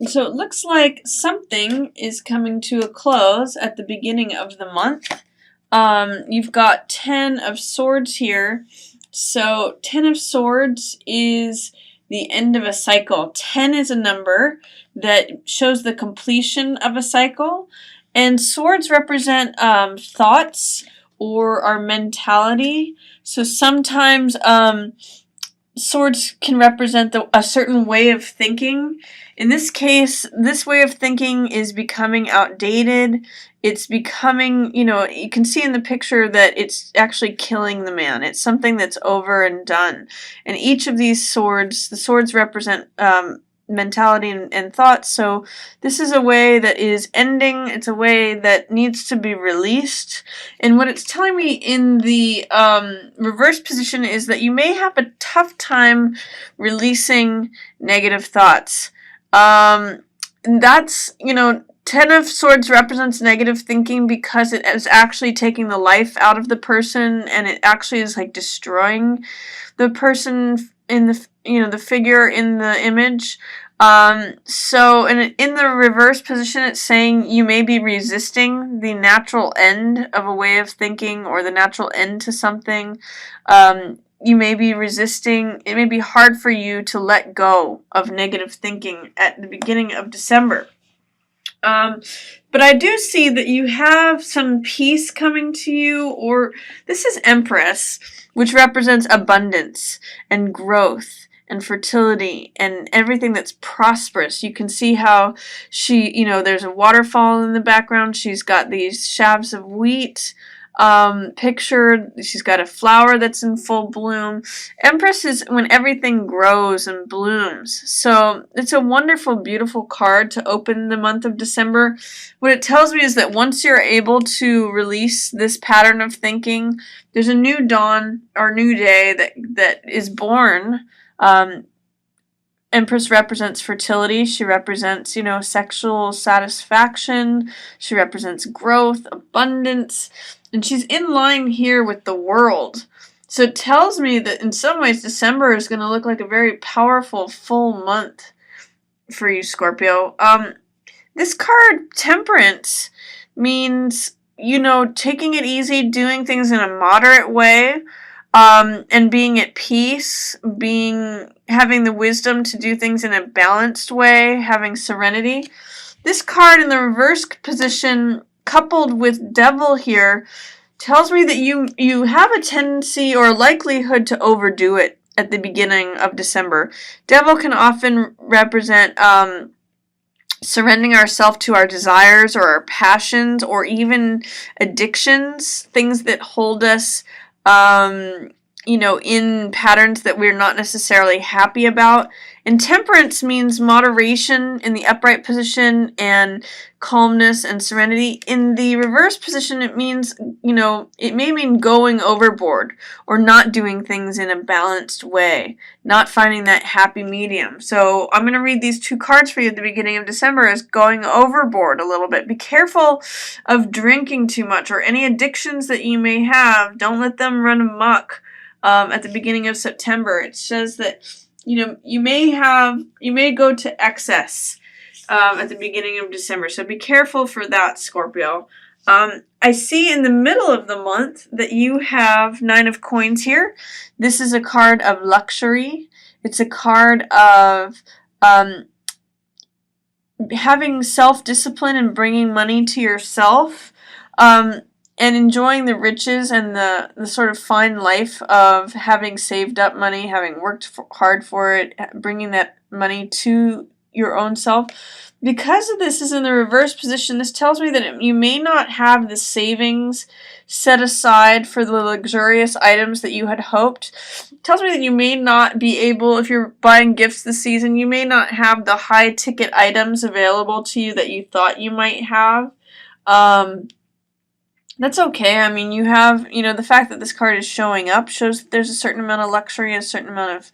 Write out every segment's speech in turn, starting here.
So it looks like something is coming to a close at the beginning of the month. You've got 10 of Swords here. So 10 of Swords is the end of a cycle. 10 is a number that shows the completion of a cycle. And swords represent thoughts or our mentality. So sometimes swords can represent a certain way of thinking. In this case, this way of thinking is becoming outdated. It's becoming, you can see in the picture that it's actually killing the man. It's something that's over and done. And each of these swords, the swords represent mentality and thoughts. So this is a way that is ending. It's a way that needs to be released. And what it's telling me in the reverse position is that you may have a tough time releasing negative thoughts. And that's, 10 of Swords represents negative thinking because it is actually taking the life out of the person, and it actually is like destroying the person in the figure in the image. So in the reverse position, it's saying you may be resisting the natural end of a way of thinking or the natural end to something. You may be resisting. It may be hard for you to let go of negative thinking at the beginning of December. But I do see that you have some peace coming to you, or this is Empress, which represents abundance and growth and fertility and everything that's prosperous. You can see how there's a waterfall in the background. She's got these sheaves of wheat pictured. She's got a flower that's in full bloom. Empress is when everything grows and blooms. So it's a wonderful, beautiful card to open the month of December. What it tells me is that once you're able to release this pattern of thinking, there's a new dawn or new day that is born. Empress represents fertility. She represents, sexual satisfaction. She represents growth, abundance. And she's in line here with the World. So it tells me that in some ways December is going to look like a very powerful full month for you, Scorpio. This card, Temperance, means, taking it easy, doing things in a moderate way, and being at peace, having the wisdom to do things in a balanced way, having serenity. This card in the reverse position, coupled with Devil here, tells me that you have a tendency or likelihood to overdo it at the beginning of December. Devil can often represent surrendering ourselves to our desires or our passions or even addictions, things that hold us in patterns that we're not necessarily happy about. And Temperance means moderation in the upright position and calmness and serenity. In the reverse position, it means, it may mean going overboard or not doing things in a balanced way, not finding that happy medium. So I'm going to read these two cards for you at the beginning of December as going overboard a little bit. Be careful of drinking too much or any addictions that you may have. Don't let them run amok at the beginning of September. It says that you may go to excess at the beginning of December. So be careful for that, Scorpio. I see in the middle of the month that you have 9 of Coins here. This is a card of luxury. It's a card of having self-discipline and bringing money to yourself. And enjoying the riches and the sort of fine life of having saved up money, having worked hard for it, bringing that money to your own self. Because of this is in the reverse position, this tells me that you may not have the savings set aside for the luxurious items that you had hoped. It tells me that you may not be able, if you're buying gifts this season, you may not have the high ticket items available to you that you thought you might have. That's okay. I mean, you have, the fact that this card is showing up shows that there's a certain amount of luxury, a certain amount of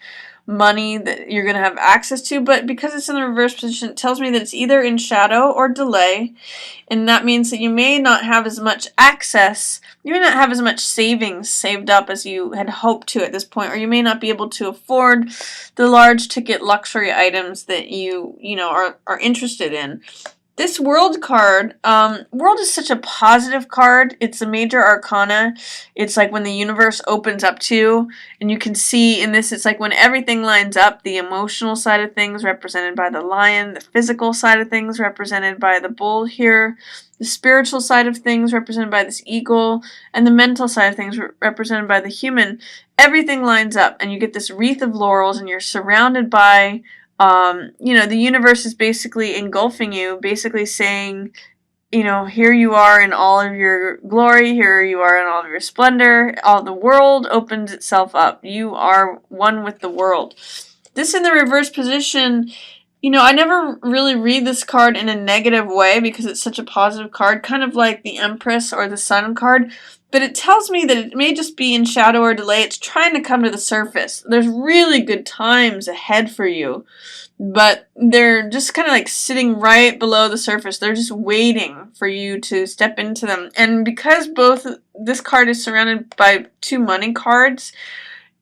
money that you're going to have access to, but because it's in the reverse position, it tells me that it's either in shadow or delay, and that means that you may not have as much access, you may not have as much savings saved up as you had hoped to at this point, or you may not be able to afford the large ticket luxury items that you know, are interested in. This World card, World is such a positive card. It's a major arcana. It's like when the universe opens up to you, and you can see in this, it's like when everything lines up, the emotional side of things represented by the lion, the physical side of things represented by the bull here, the spiritual side of things represented by this eagle, and the mental side of things represented by the human. Everything lines up, and you get this wreath of laurels, and you're surrounded by you know, the universe is basically engulfing you, basically saying, you know, here you are in all of your glory, here you are in all of your splendor, all the world opens itself up. You are one with the world. This in the reverse position, you know, I never really read this card in a negative way because it's such a positive card, kind of like the Empress or the Sun card. But it tells me that it may just be in shadow or delay. It's trying to come to the surface. There's really good times ahead for you, but they're just kind of like sitting right below the surface. They're just waiting for you to step into them. And because this card is surrounded by two money cards,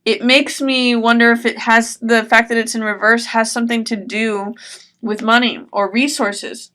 it makes me wonder if it has, the fact that it's in reverse has something to do with money or resources.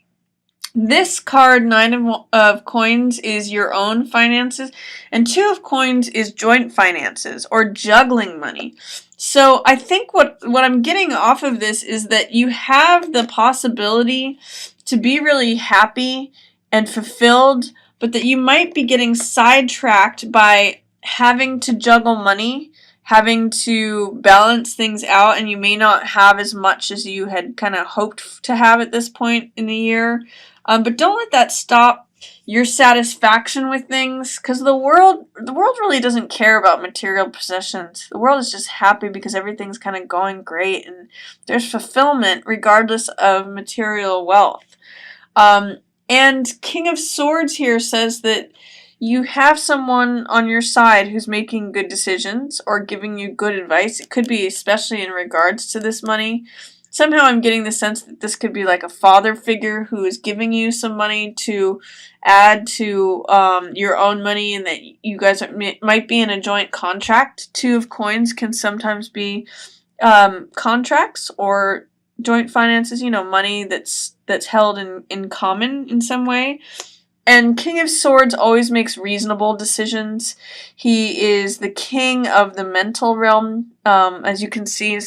This card, Nine of Coins, is your own finances, and Two of Coins is joint finances or juggling money. So I think what I'm getting off of this is that you have the possibility to be really happy and fulfilled, but that you might be getting sidetracked by having to juggle money, having to balance things out, and you may not have as much as you had kind of hoped to have at this point in the year. But don't let that stop your satisfaction with things, because the world really doesn't care about material possessions. The world is just happy because everything's kind of going great, and there's fulfillment regardless of material wealth. And King of Swords here says that you have someone on your side who's making good decisions or giving you good advice. It could be especially in regards to this money. Somehow I'm getting the sense that this could be like a father figure who is giving you some money to add to your own money, and that you guys might be in a joint contract. Two of Coins can sometimes be contracts or joint finances, you know, money that's held in common in some way. And King of Swords always makes reasonable decisions. He is the king of the mental realm, as you can see,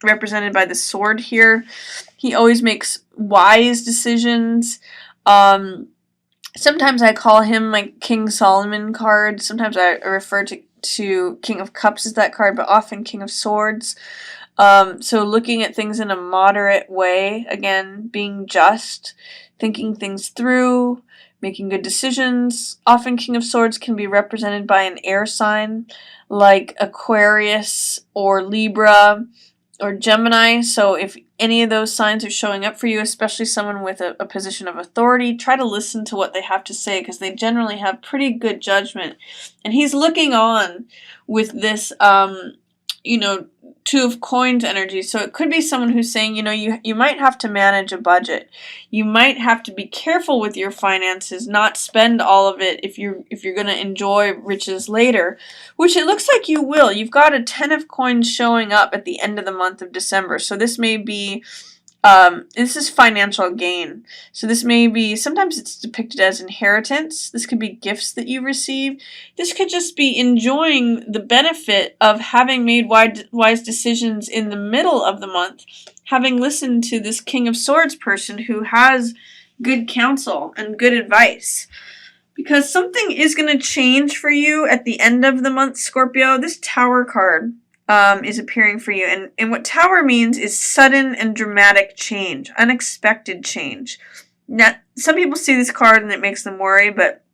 represented by the sword here. He always makes wise decisions. Sometimes I call him my King Solomon card. Sometimes I refer to King of Cups as that card, but often King of Swords. So looking at things in a moderate way, again, being just, thinking things through, making good decisions. Often King of Swords can be represented by an air sign like Aquarius or Libra or Gemini. So if any of those signs are showing up for you, especially someone with a position of authority, try to listen to what they have to say, because they generally have pretty good judgment. And he's looking on with this, you know, Two of Coins energy. So it could be someone who's saying, you know, you might have to manage a budget. You might have to be careful with your finances, not spend all of it if you're going to enjoy riches later, which it looks like you will. You've got a 10 of Coins showing up at the end of the month of December. So this may be this is financial gain. So this may be, sometimes it's depicted as inheritance. This could be gifts that you receive. This could just be enjoying the benefit of having made wise decisions in the middle of the month, having listened to this King of Swords person who has good counsel and good advice. Because something is going to change for you at the end of the month, Scorpio. This Tower card is appearing for you. And what Tower means is sudden and dramatic change, unexpected change. Now, some people see this card and it makes them worry, but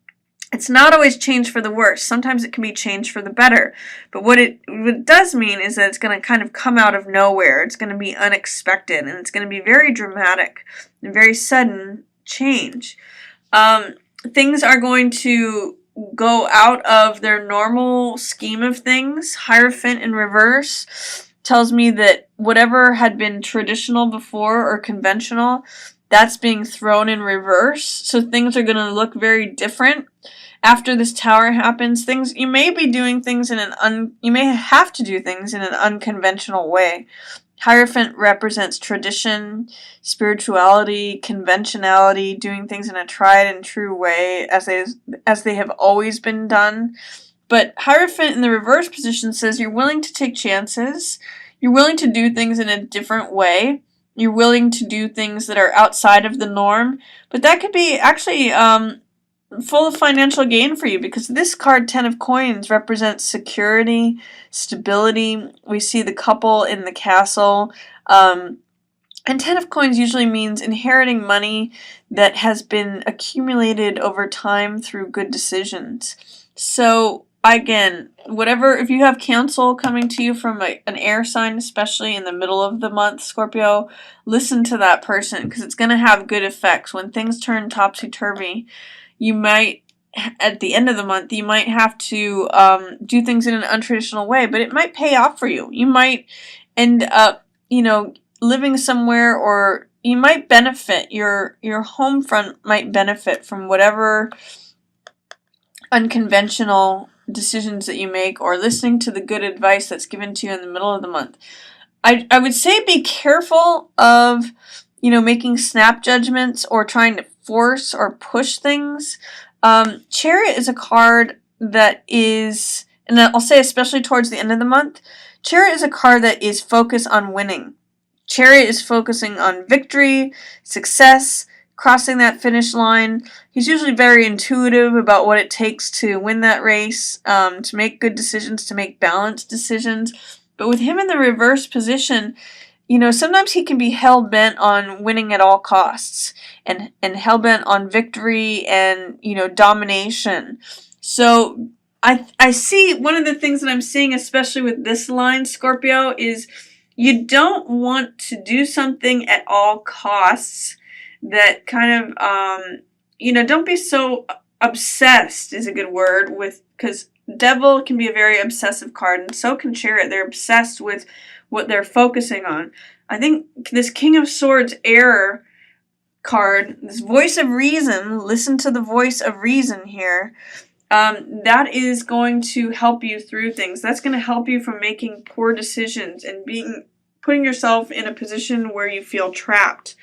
it's not always change for the worse. Sometimes it can be change for the better. But what it does mean is that it's going to kind of come out of nowhere. It's going to be unexpected, and it's going to be very dramatic and very sudden change. Things are going to go out of their normal scheme of things. Hierophant in reverse. tells me that whatever had been traditional before or conventional, that's being thrown in reverse. So things are going to look very different after this Tower happens. You may be doing things you may have to do things in an unconventional way. Hierophant represents tradition, spirituality, conventionality, doing things in a tried and true way as they have always been done. But Hierophant in the reverse position says you're willing to take chances, you're willing to do things in a different way, you're willing to do things that are outside of the norm, but that could be actually full of financial gain for you, because this card, 10 of Coins, represents security, stability. We see the couple in the castle. And 10 of Coins usually means inheriting money that has been accumulated over time through good decisions. So again, if you have cancel coming to you from an air sign, especially in the middle of the month, Scorpio, listen to that person, because it's going to have good effects. When things turn topsy-turvy, you might, at the end of the month, you might have to do things in an untraditional way, but it might pay off for you. You might end up, living somewhere, or you might benefit. Your home front might benefit from whatever unconventional decisions that you make, or listening to the good advice that's given to you in the middle of the month. I would say be careful of, making snap judgments or trying to force or push things. Chariot is a card that is, and I'll say especially towards the end of the month, Chariot is a card that is focused on winning. Chariot is focusing on victory, success, crossing that finish line. He's usually very intuitive about what it takes to win that race, to make good decisions, to make balanced decisions. But with him in the reverse position, sometimes he can be hell-bent on winning at all costs, and hell-bent on victory and, domination. So I see one of the things that I'm seeing, especially with this line, Scorpio, is you don't want to do something at all costs that kind of, don't be so obsessed is a good word because Devil can be a very obsessive card, and so can Chariot. They're obsessed with what they're focusing on. I think this King of Swords air card, this voice of reason, listen to the voice of reason here, that is going to help you through things. That's going to help you from making poor decisions and putting yourself in a position where you feel trapped.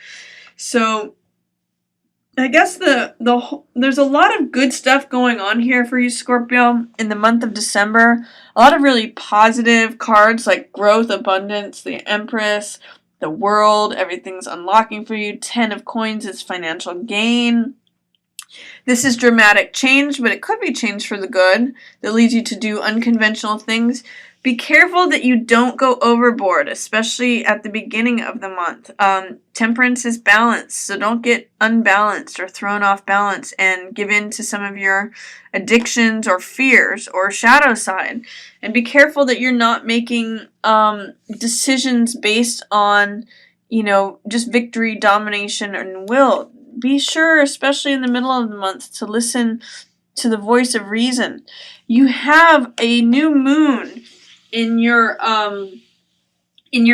So I guess there's a lot of good stuff going on here for you, Scorpio, in the month of December. A lot of really positive cards like growth, abundance, the Empress, the World, everything's unlocking for you. 10 of Coins is financial gain. This is dramatic change, but it could be change for the good that leads you to do unconventional things. Be careful that you don't go overboard, especially at the beginning of the month. Temperance is balance, so don't get unbalanced or thrown off balance and give in to some of your addictions or fears or shadow side. And be careful that you're not making decisions based on, just victory, domination, and will. Be sure, especially in the middle of the month, to listen to the voice of reason. You have a new moon in your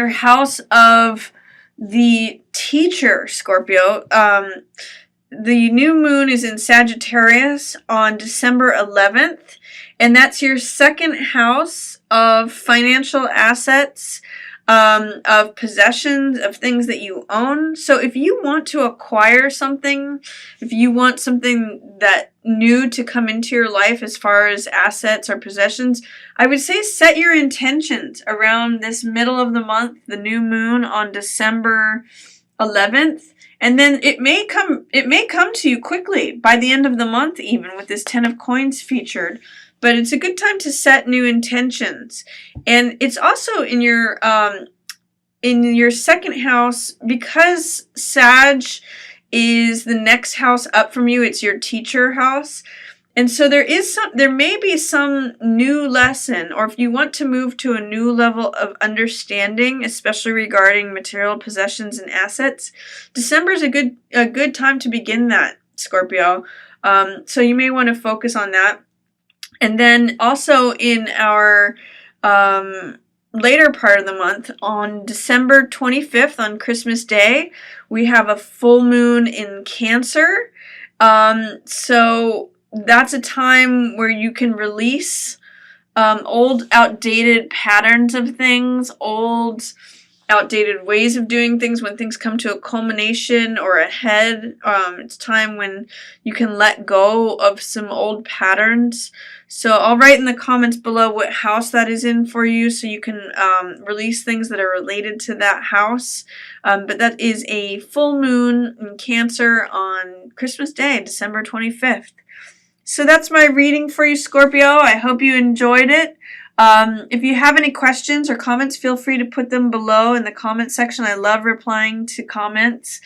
house of the teacher, Scorpio. The new moon is in Sagittarius on December 11th, and that's your second house of financial assets, of possessions, of things that you own. So if you want to acquire something, if you want something that new to come into your life as far as assets or possessions, I would say set your intentions around this middle of the month, the new moon on December 11th, and then it may come to you quickly by the end of the month, even with this 10 of Coins featured. But it's a good time to set new intentions. And it's also in your second house, because Sag is the next house up from you. It's your teacher house. And so there may be some new lesson, or if you want to move to a new level of understanding, especially regarding material possessions and assets, December is a good time to begin that, Scorpio. So you may want to focus on that. And then also in our later part of the month, on December 25th, on Christmas Day, we have a full moon in Cancer. So that's a time where you can release old, outdated patterns of things, old, outdated ways of doing things. When things come to a culmination or a head, it's time when you can let go of some old patterns. So I'll write in the comments below what house that is in for you, so you can release things that are related to that house. But that is a full moon in Cancer on Christmas Day, December 25th. So that's my reading for you, Scorpio. I hope you enjoyed it. If you have any questions or comments, feel free to put them below in the comment section. I love replying to comments.